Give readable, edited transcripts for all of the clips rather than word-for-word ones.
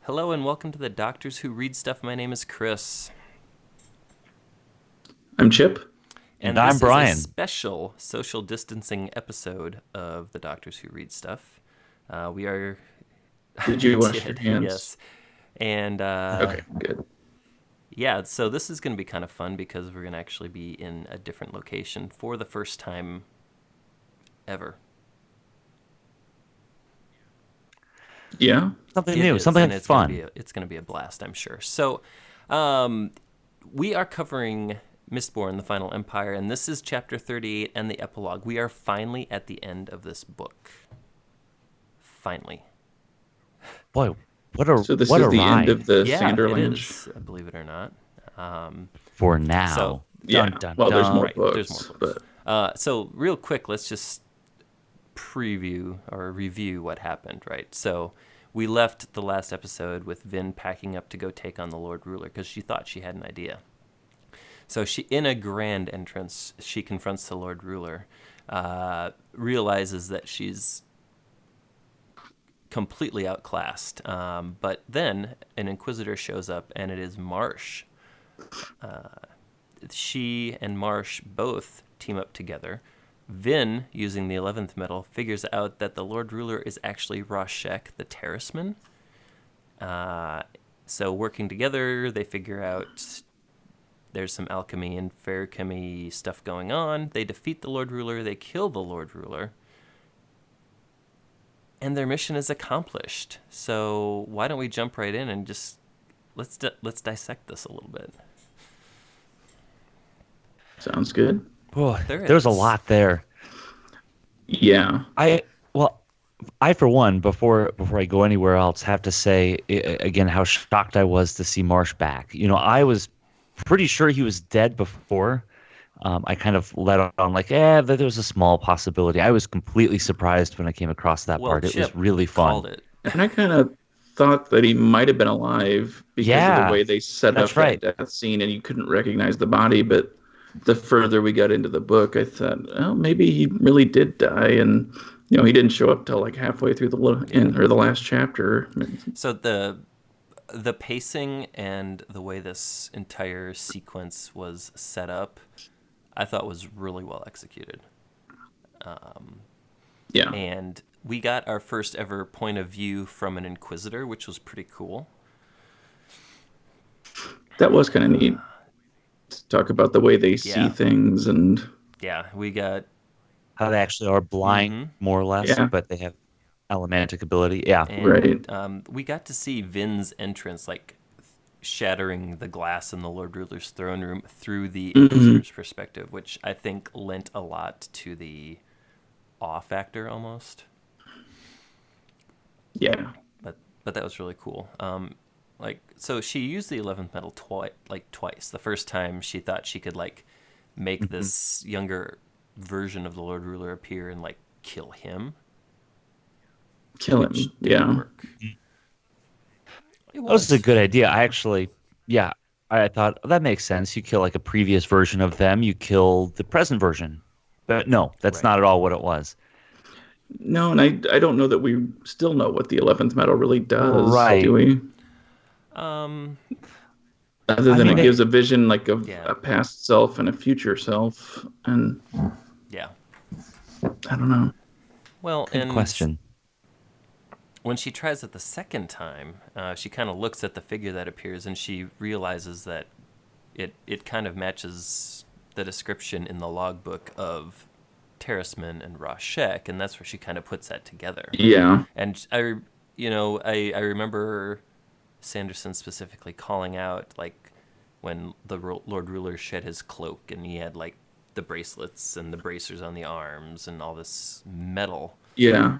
Hello and welcome to the Doctors Who Read Stuff. My name is Chris. I'm Chip. And I'm this is a Brian. special social distancing episode of the Doctors Who Read Stuff. We are... Did you wash your hands? Yes. And Okay, good. yeah, so this is going to be kind of fun because we're going to actually be in a different location for the first time ever. Yeah. Something It new, is, something and it's fun. It's going to be a blast, I'm sure. So, we are covering Mistborn, the Final Empire, and this is chapter 38 and the epilogue. We are finally at the end of this book. Finally. Boy, what a So this what is a the end of ride the Yeah, it Sanderlange. is, believe it or not. for now. So, Yeah. Dun, dun, Well, there's dun. more right, books, there's more books. but So, real quick, let's just preview or review what happened, right? So, we left the last episode with Vin packing up to go take on the Lord Ruler because she thought she had an idea. So she, in a grand entrance, she confronts the Lord Ruler, realizes that she's completely outclassed. But then an Inquisitor shows up, and it is Marsh. She and Marsh both team up together. Vin, using the 11th Metal, figures out that the Lord Ruler is actually Rashek, the Terrisman. So working together, they figure out there's some alchemy and ferrochemy stuff going on. They defeat the Lord Ruler. They kill the Lord Ruler. And their mission is accomplished. So why don't we jump right in and just let's dissect this a little bit. sounds good. Boy, There there's a is. lot there. Yeah. I for one, before I go anywhere else, have to say again how shocked I was to see Marsh back. I was pretty sure he was dead before. I kind of let on like, that there was a small possibility. I was completely surprised when I came across that Well, part. It was Chip really called fun. it. And I kind of thought that he might have been alive because of the Yeah, way they set that's up that right. death scene and you couldn't recognize the body. But the further we got into the book, I thought, well, maybe he really did die. And, he didn't show up till like halfway through Yeah. the last chapter. So the pacing and the way this entire sequence was set up, I thought was really well executed. Yeah. And we got our first ever point of view from an Inquisitor, which was pretty cool. That was kind of neat to talk about the way they see Yeah. things and Yeah, we got... How they actually are blind, more or less, yeah, but they have elementic ability. Yeah. And right. we got to see Vin's entrance, like shattering the glass in the Lord Ruler's throne room through the Hmm. Inquisitor's perspective, which I think lent a lot to the awe factor almost. Yeah. But that was really cool. So she used the 11th Metal twice. The first time she thought she could make Mhm. this younger version of the Lord Ruler appear and kill him, Kill which him. didn't Yeah. work. It That was a was. good idea. Yeah, I thought that makes sense. You kill like a previous version of them, you kill the present version. But no, that's Right. not at all what it was. No, and I don't know that we still know what the 11th metal really does, do Right. we? Um, Other I than mean, it well, gives a vision like of yeah. a past self and a future self, and Yeah. I don't know. Well, good and question. when she tries it the second time, she kind of looks at the figure that appears and she realizes that it kind of matches the description in the logbook of Terrisman and Rashek, and that's where she kind of puts that together. Yeah, And I remember Sanderson specifically calling out when the Lord Ruler shed his cloak and he had the bracelets and the bracers on the arms and all this metal. yeah.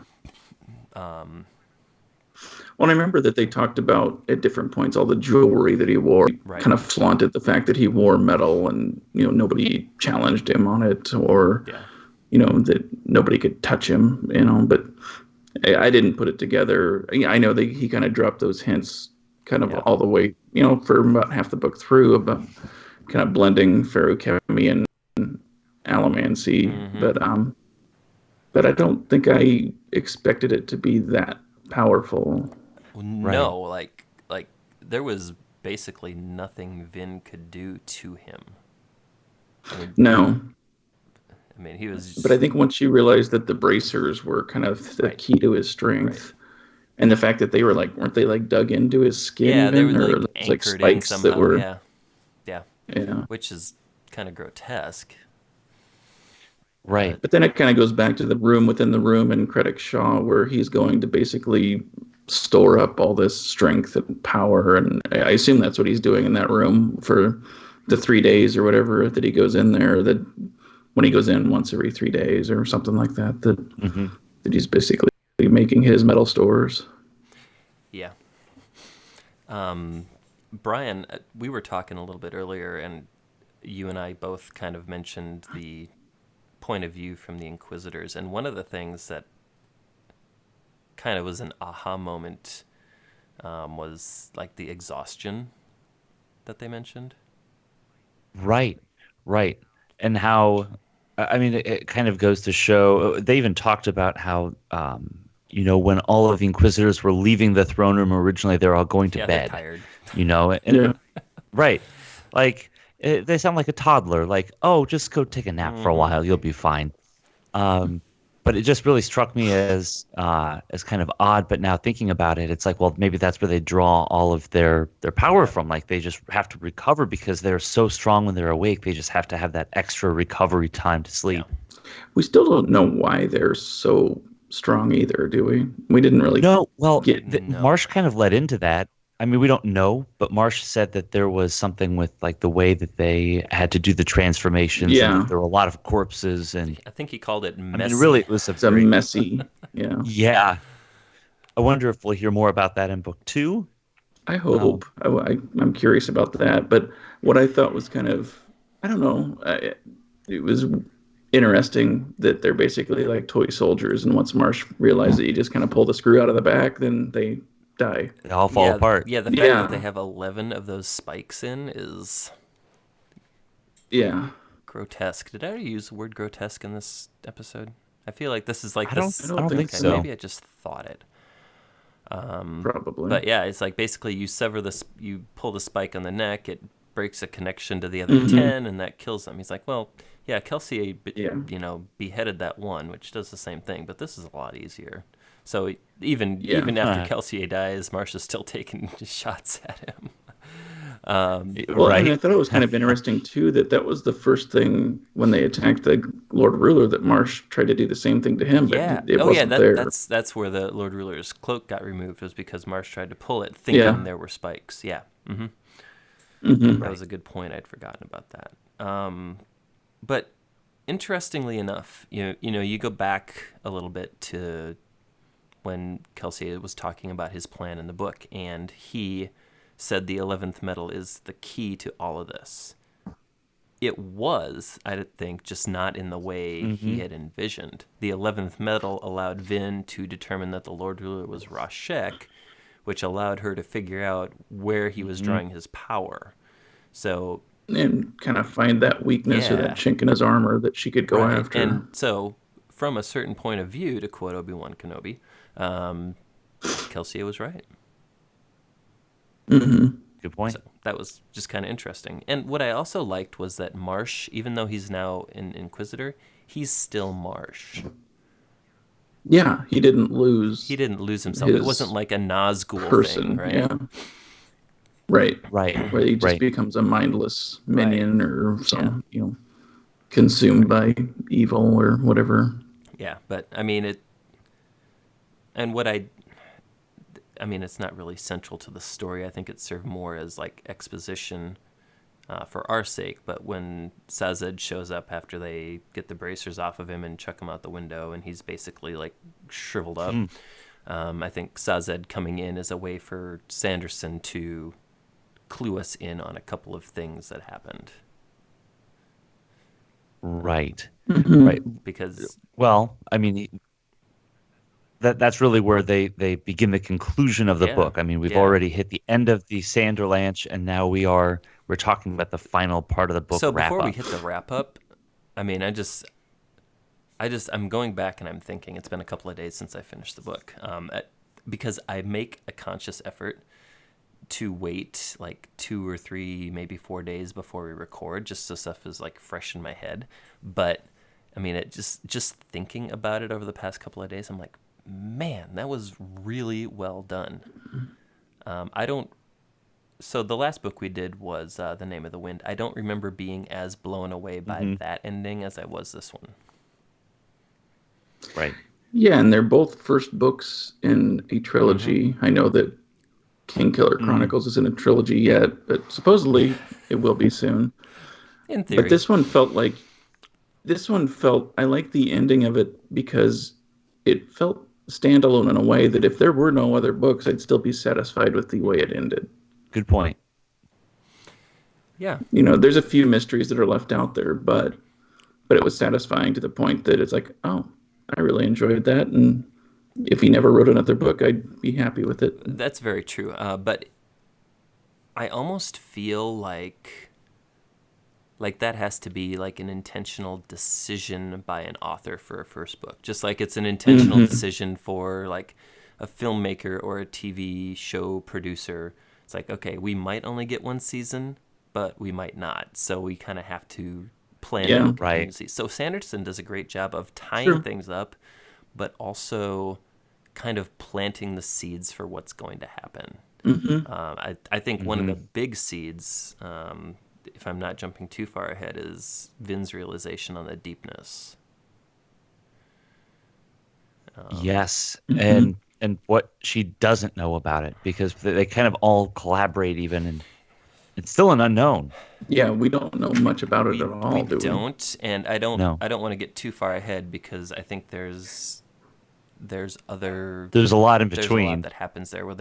Well, I remember that they talked about at different points all the jewelry that he wore. He Right. kind of flaunted the fact that he wore metal, and nobody challenged him on it, or Yeah. that nobody could touch him. But I didn't put it together. I know that he kind of dropped those hints kind of Yeah. all the way, for about half the book through about kind of blending ferrochemy and allomancy. Mm-hmm. But I don't think I expected it to be that powerful. Right. No, there was basically nothing Vin could do to him. No. I mean, he was But I think once you realized that the bracers were kind of the key to his strength, and the fact that they were like, weren't they like dug into his skin yeah, they even, were or like those, like anchored in spikes that somehow. were, Yeah, yeah. which is kind of grotesque. Right. But then it kind of goes back to the room within the room in Credit Shaw, where he's going to basically store up all this strength and power, and I assume that's what he's doing in that room for the 3 days or whatever that he goes in there. That when he goes in once every 3 days or something like that, that he's basically making his metal stores. Yeah. Brian, we were talking a little bit earlier, and you and I both kind of mentioned the point of view from the Inquisitors, and one of the things that kind of was an aha moment was like the exhaustion that they mentioned. Right. Right. And how, I mean, it kind of goes to show, they even talked about how, when all of the Inquisitors were leaving the throne room originally, they're all going to Yeah, bed, they're tired. Yeah. Right. Like, they sound like a toddler, like, oh, just go take a nap for a while. You'll be fine. But it just really struck me as kind of odd. But now thinking about it, it's like, well, maybe that's where they draw all of their power from. Like they just have to recover because they're so strong when they're awake. They just have to have that extra recovery time to sleep. Yeah. We still don't know why they're so strong either, do we? We didn't really No, well, get. No. Marsh kind of led into that. I mean, we don't know, but Marsh said that there was something with like the way that they had to do the transformations, and Yeah. that there were a lot of corpses, and I think he called it I messy. mean, really, it was It's a messy. Yeah. yeah. I wonder if we'll hear more about that in book 2. I hope. I'm curious about that. But what I thought was kind of, I don't know, it was interesting that they're basically like toy soldiers. And once Marsh realized that you just kind of pull the screw out of the back, then they die. They all fall apart. Yeah, the fact that they have 11 of those spikes in is grotesque. Did I use the word grotesque in this episode? I feel like this is like I don't think so. Maybe I just thought it. Probably. But yeah, it's like basically you pull the spike on the neck, it breaks a connection to the other 10, and that kills them. He's like, well, yeah, Kelsier, beheaded that one, which does the same thing, but this is a lot easier. So even after Kelsier dies, Marsh is still taking shots at him. Well, right. and I thought it was kind of interesting too that was the first thing when they attacked the Lord Ruler that Marsh tried to do the same thing to him, but it wasn't there. That's where the Lord Ruler's cloak got removed, was because Marsh tried to pull it, thinking there were spikes. Yeah, that was a good point. I'd forgotten about that. But interestingly enough, you go back a little bit to when Kelsier was talking about his plan in the book, and he said the 11th Metal is the key to all of this. It was, I think, just not in the way he had envisioned. The 11th Metal allowed Vin to determine that the Lord Ruler was Rashek, which allowed her to figure out where he was drawing his power. So, and kind of find that weakness or that chink in his armor that she could go after. And so, from a certain point of view, to quote Obi-Wan Kenobi, Kelsier was right. Good point. So that was just kind of interesting. And what I also liked was that Marsh, even though he's now an Inquisitor, he's still Marsh. Yeah, he didn't lose. He didn't lose himself. It wasn't like a Nazgul thing, right? Yeah. Right. Right. Where he just becomes a mindless minion or some, consumed by evil or whatever. Yeah, but I mean it. And what I mean, it's not really central to the story. I think it served more as like exposition for our sake. But when Sazed shows up after they get the bracers off of him and chuck him out the window, and he's basically like shriveled up, I think Sazed coming in is a way for Sanderson to clue us in on a couple of things that happened. Right. Right. Because, well, I mean, that's really where they begin the conclusion of the book. I mean, we've already hit the end of the Sanderlanche, and now we're talking about the final part of the book. So before we hit the wrap up, I mean, I'm going back and I'm thinking it's been a couple of days since I finished the book, because I make a conscious effort to wait like 2 or 3, maybe 4 days before we record, just so stuff is like fresh in my head. But I mean, it just thinking about it over the past couple of days, I'm like, man, that was really well done. I don't. So the last book we did was The Name of the Wind. I don't remember being as blown away by that ending as I was this one. Right. Yeah, and they're both first books in a trilogy. I know that Kingkiller Chronicles isn't a trilogy yet, but supposedly it will be soon. In theory. But this one felt, I like the ending of it because it felt standalone in a way that if there were no other books, I'd still be satisfied with the way it ended. Good point. Yeah. You know, there's a few mysteries that are left out there, but it was satisfying to the point that it's like, oh, I really enjoyed that, and if he never wrote another book, I'd be happy with it. That's very true. But I almost feel like that has to be like an intentional decision by an author for a first book. Just like it's an intentional decision for like a filmmaker or a TV show producer. It's like, okay, we might only get one season, but we might not. So we kind of have to plan in contingencies. So Sanderson does a great job of tying things up, but also kind of planting the seeds for what's going to happen. I think one of the big seeds, if I'm not jumping too far ahead, is Vin's realization on the deepness. Yes, and what she doesn't know about it, because they kind of all collaborate even, and it's still an unknown. Yeah, we don't know much about it at all, do we? Don't, and I don't No. want to get too far ahead because I think there's a lot in There's a lot between that happens there where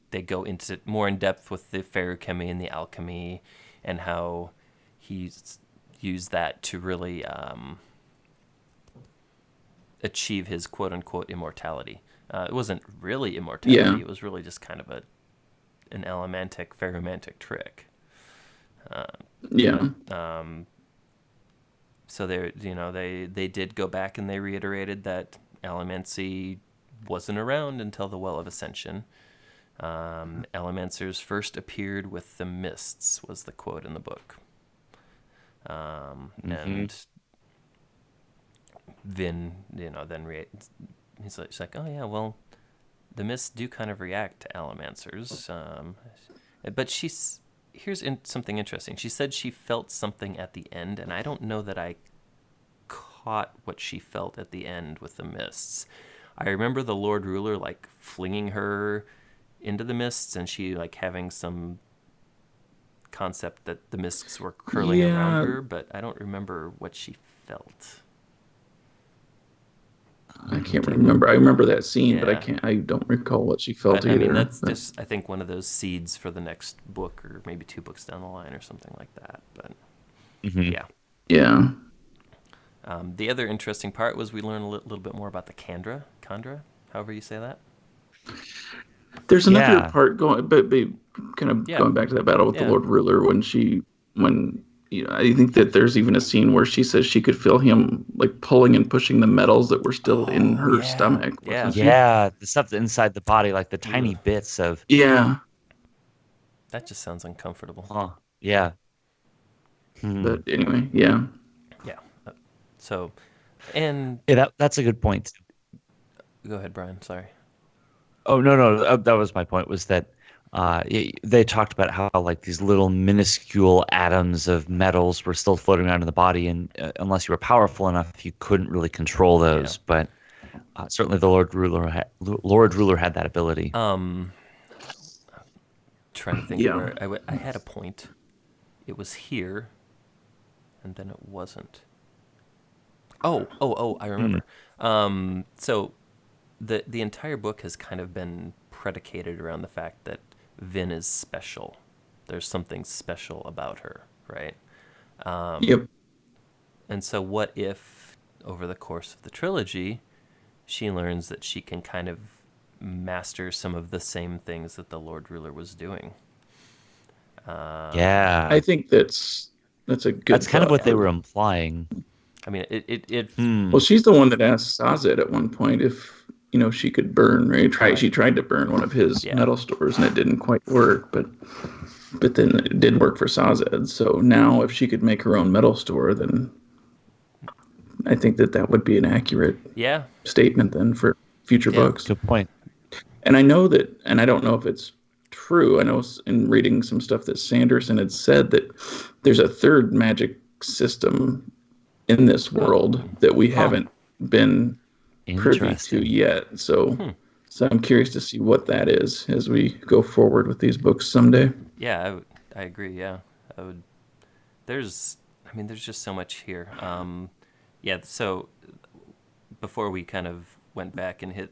they go into more in depth with the ferrochemy and the alchemy and how he's used that to really achieve his quote-unquote immortality. It wasn't really immortality. Yeah. It was really just kind of an elementic, ferromantic trick. So they did go back and they reiterated that Elemancy wasn't around until the Well of Ascension. Elemancers first appeared with the mists, was the quote in the book. And Vin, he's like, oh yeah, well, the mists do kind of react to Elemancers. But here's something interesting. She said she felt something at the end, and I don't know that I caught what she felt at the end with the mists. I remember the Lord Ruler like flinging her into the mists, and she like having some concept that the mists were curling around her, but I don't remember what she felt. I can't remember. I remember that scene, but I don't recall what she felt either. I mean, that's just, I think, one of those seeds for the next book, or maybe 2 books down the line, or something like that. But yeah. The other interesting part was we learned a little bit more about the Chandra, however you say that. There's another part going back to that battle with the Lord Ruler when I think that there's even a scene where she says she could feel him like pulling and pushing the metals that were still in her stomach. The stuff inside the body, like the tiny bits of. Yeah. That just sounds uncomfortable. Huh. Yeah. But anyway, yeah. Yeah. So, and that's a good point. Go ahead, Brian. Sorry. Oh no, that was my point. Was that they talked about how like these little minuscule atoms of metals were still floating around in the body, and unless you were powerful enough, you couldn't really control those. Yeah. But certainly the Lord Ruler had that ability. Trying to think where I had a point. It was here, and then it wasn't. Oh! I remember. So the entire book has kind of been predicated around the fact that Vin is special. There's something special about her, right? Yep. And so what if, over the course of the trilogy, she learns that she can kind of master some of the same things that the Lord Ruler was doing? I think that's a good. That's kind of what they were implying. I mean, Well, she's the one that asked Sazed at one point if she could burn. Right? She tried to burn one of his Yeah. metal stores, and it didn't quite work. But then it did work for Sazed. So now, if she could make her own metal store, then I think that would be an accurate Yeah. statement then for future Yeah. books. Good point. And I know that, and I don't know if it's true. I know in reading some stuff that Sanderson had said that there's a third magic system in this world that we haven't been privy to Interesting. yet. So I'm curious to see what that is as we go forward with these books someday. Yeah, I agree. Yeah, I would. There's just so much here. Yeah. So before we kind of went back and hit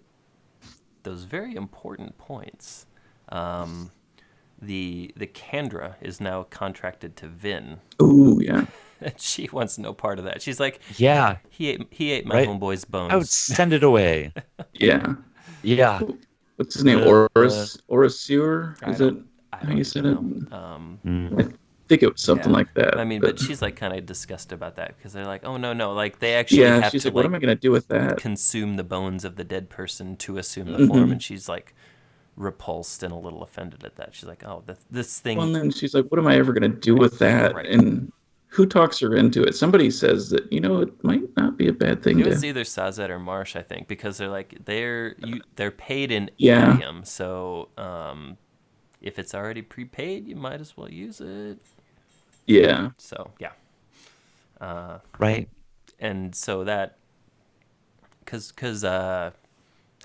those very important points, the Kandra is now contracted to Vin. Ooh, yeah. And she wants no part of that. She's like, Yeah. he ate my Right. homeboy's bones. I would send it away. Yeah. Yeah. What's his name? Orasur? I Is it don't how you said it? know. I think it was something like that. I mean, but she's like kind of disgusted about that because they're like, oh no, like they actually have she's to like, what am I going to do with that? consume the bones of the dead person to assume the form, and she's like repulsed and a little offended at that. She's like, oh, this thing. Well, and then she's like, what am I ever going to do with that? Right. And who talks her into it? Somebody says that, it might not be a bad thing It was to... either Sazed or Marsh, I think, because they're like they're paid in Yeah. Adium, so if it's already prepaid, you might as well use it. Yeah. So yeah, Right. and so that because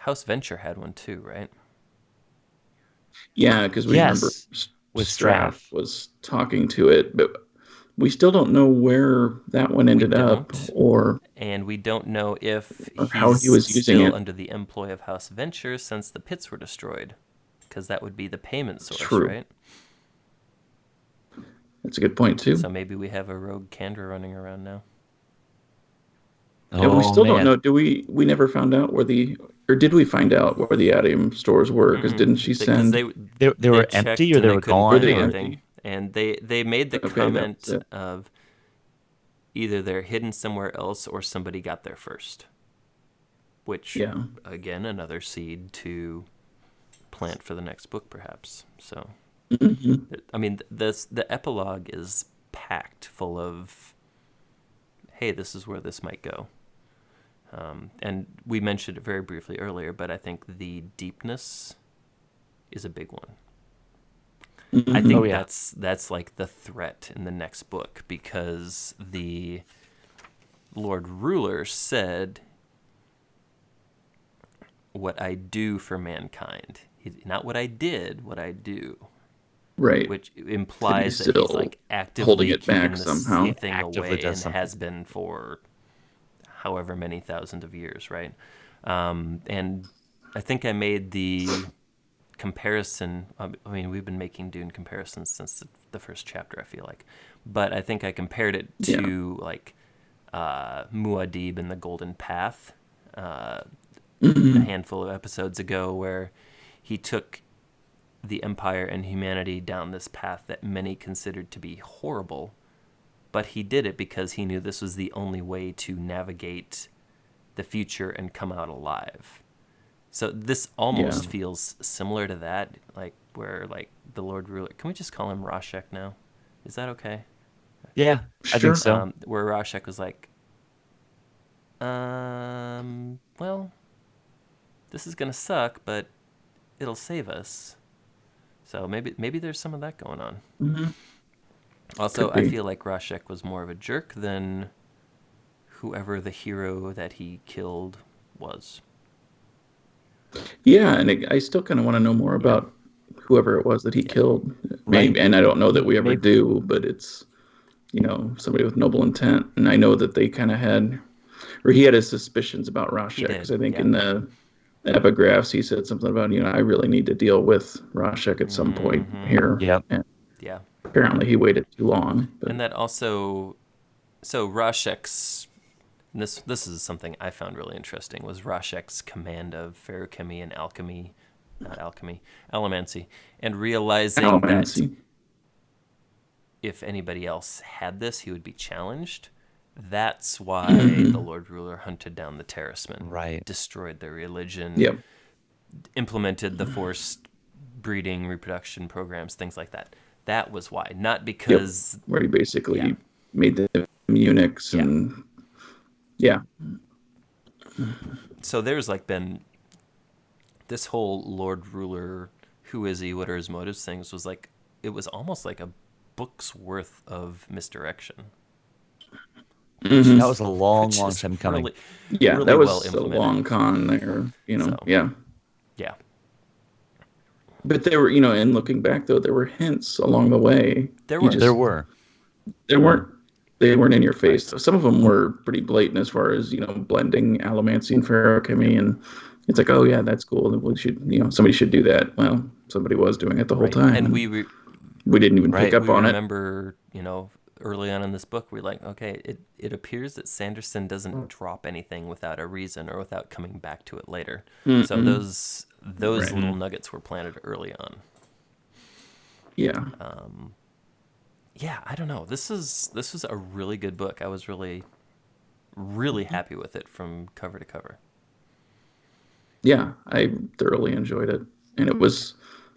House Venture had one too, right? Yeah, because we Yes, remember with Straff was talking to it, but we still don't know where that one ended up don't. or And we don't know if how he was using still it. under the employ of House Venture since the pits were destroyed, because that would be the payment source, True. right? That's a good point, too. So maybe we have a rogue Kandra running around now. And we still don't man. know. We never found out or did we find out where the Adium stores were? Because didn't she send... They were empty or they were gone? Were they empty? And they made the Okay, comment that's it. of either they're hidden somewhere else or somebody got there first. Which, Yeah. again, another seed to plant for the next book, perhaps. So, I mean, the epilogue is packed full of, hey, this is where this might go. And we mentioned it very briefly earlier, but I think the deepness is a big one. I think that's like the threat in the next book, because the Lord Ruler said, what I do for mankind. Not what I did, what I do. Right. Which implies that still he's like actively holding it keeping back this somehow. thing Actively away, does and something. has been for however many thousands of years, right? And I think I made the comparison. I mean, we've been making Dune comparisons since the first chapter, I feel like. But I think I compared it to like Muad'Dib and the Golden Path a handful of episodes ago, where he took the Empire and humanity down this path that many considered to be horrible, but he did it because he knew this was the only way to navigate the future and come out alive. So this almost feels similar to that, like where like the Lord Ruler. Can we just call him Rashek now? Is that okay? Yeah, I Sure. think so. Where Rashek was like, well, this is gonna suck, but it'll save us. So maybe there's some of that going on. Mm-hmm. Also, Could I be. feel like Rashek was more of a jerk than whoever the hero that he killed was. Yeah, and I still kind of want to know more about whoever it was that he killed. Maybe, and I don't know that we ever do, but it's, somebody with noble intent. And I know that they kind of had, or he had his suspicions about Rashek. Because I think in the epigraphs he said something about, I really need to deal with Rashek at some point here. Yep. And Yeah. apparently he waited too long. But... And that also, so Rashek's, this is something I found really interesting, was Rashek's command of ferrochemy and allomancy, and realizing that if anybody else had this, he would be challenged. That's why the Lord Ruler hunted down the Terrisman, Right. destroyed their religion, Yep. implemented the forced breeding, reproduction programs, things like that. That was why, not Yep. because, Where he basically yeah, made them eunuchs yeah. and yeah. So there's like been this whole Lord Ruler, who is he, what are his motives, things was like, it was almost like a book's worth of misdirection, Hmm. That was a long, which long is time coming. really, Yeah, really that well was a implemented. long con there, So, Yeah. yeah, But there were, and looking back though, there were hints along the way. there You were. just There were. they weren't they weren't in your Right. face. So some of them were pretty blatant as far as, blending allomancy and Yep. feruchemy, and it's like, oh yeah, that's cool. We should, somebody should do that. Well, somebody was doing it the whole Right. time, And and we didn't even pick Right. up we on it. remember, early on in this book, we're like, okay, it appears that Sanderson doesn't drop anything without a reason or without coming back to it later. So Mm-mm. those Right. little nuggets were planted early on. Yeah. Yeah, I don't know. This was a really good book. I was really really happy with it from cover to cover. Yeah, I thoroughly enjoyed it, and it was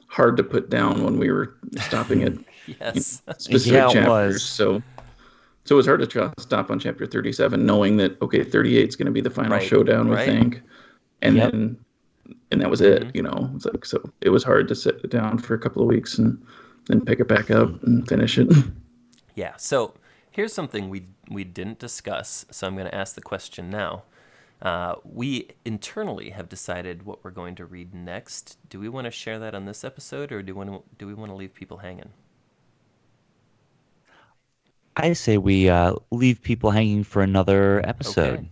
hard to put down when we were stopping at Yes. specific Yeah, it chapters. was. So it was hard to stop on chapter 37, knowing that okay, 38 is going to be the final Right. showdown with Right. Hank, and Yep. then that was it. Mm-hmm. It's like so it was hard to sit it down for a couple of weeks and then pick it back up and finish it. Yeah. So here's something we didn't discuss. So I'm going to ask the question now. We internally have decided what we're going to read next. Do we want to share that on this episode, or do we want to leave people hanging? I say we leave people hanging for another Okay. episode.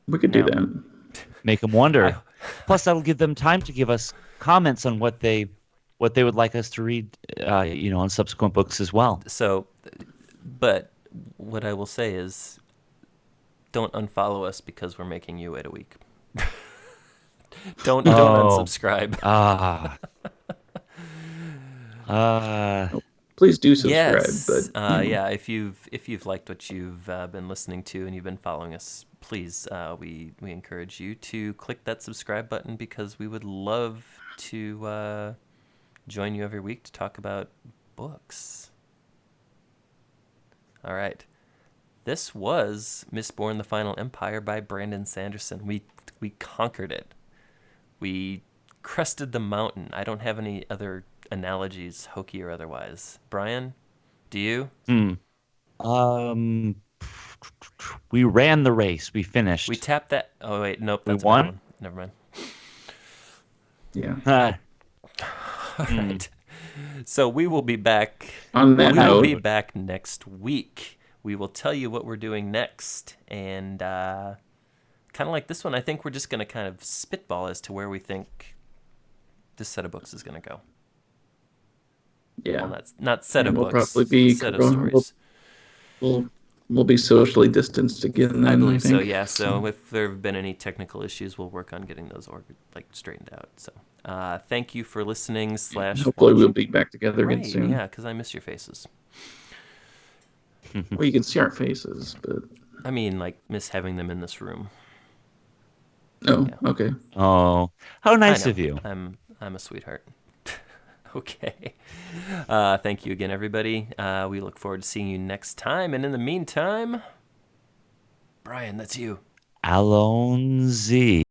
We could do Now, that. Make them I wonder. Plus, that'll give them time to give us comments on what they would like us to read, on subsequent books as well. so, but what I will say is, don't unfollow us because we're making you wait a week. Don't Oh, unsubscribe. ah, uh, Please do subscribe, but Yes. Yeah. If you've liked what you've been listening to and you've been following us, please we encourage you to click that subscribe button because we would love to join you every week to talk about books. All right. This was Mistborn: The Final Empire by Brandon Sanderson. We conquered it. We crested the mountain. I don't have any other analogies, hokey or otherwise. Brian, do you? hmm. Um, we ran the race. We We finished. tapped that. Oh wait, nope, We that's a bad won. one. Never mind. yeah. All right. So we will be back. On that We will be note, back next week. We will tell you what we're doing next, and kind of like this one, I think we're just going to kind of spitball as to where we think this set of books is going to go. yeah, Well, not set of and we'll books, probably be set of stories. we'll be socially distanced again. I Then I believe so. think. Yeah. So if there have been any technical issues, we'll work on getting those straightened out. So thank you for listening / Hopefully, we'll watching. be back together again Right. soon. Yeah. Because I miss your faces. Well, you can see our faces, but I mean, like miss having them in this room. oh, Yeah. okay. Oh, how I nice know. of you. I'm a sweetheart. Okay. Thank you again, everybody. We look forward to seeing you next time. And in the meantime, Brian, that's you. Alonzi.